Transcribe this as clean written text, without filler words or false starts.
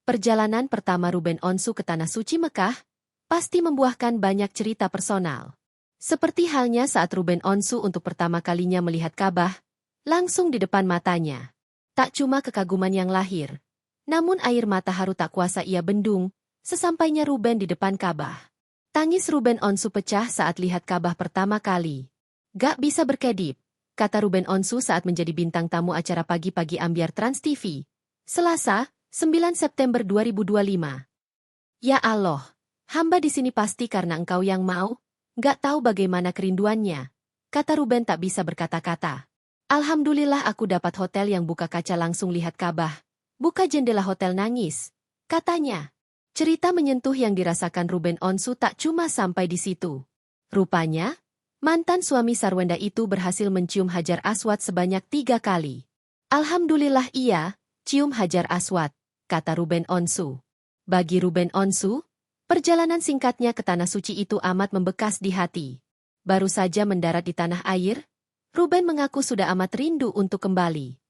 Perjalanan pertama Ruben Onsu ke Tanah Suci Mekah pasti membuahkan banyak cerita personal. Seperti halnya saat Ruben Onsu untuk pertama kalinya melihat Ka'bah, langsung di depan matanya. Tak cuma kekaguman yang lahir, namun air mata haru tak kuasa ia bendung, sesampainya Ruben di depan Ka'bah. Tangis Ruben Onsu pecah saat lihat Ka'bah pertama kali. Gak bisa berkedip, kata Ruben Onsu saat menjadi bintang tamu acara pagi-pagi ambiar Trans TV. Selasa, 9 September 2025. Ya Allah, hamba di sini pasti karena engkau yang mau, gak tahu bagaimana kerinduannya, kata Ruben tak bisa berkata-kata. Alhamdulillah aku dapat hotel yang buka kaca langsung lihat Ka'bah. Buka jendela hotel nangis, katanya. Cerita menyentuh yang dirasakan Ruben Onsu tak cuma sampai di situ. Rupanya, mantan suami Sarwenda itu berhasil mencium Hajar Aswad sebanyak 3 kali. Alhamdulillah iya, cium Hajar Aswad, kata Ruben Onsu. Bagi Ruben Onsu, perjalanan singkatnya ke Tanah Suci itu amat membekas di hati. Baru saja mendarat di tanah air, Ruben mengaku sudah amat rindu untuk kembali.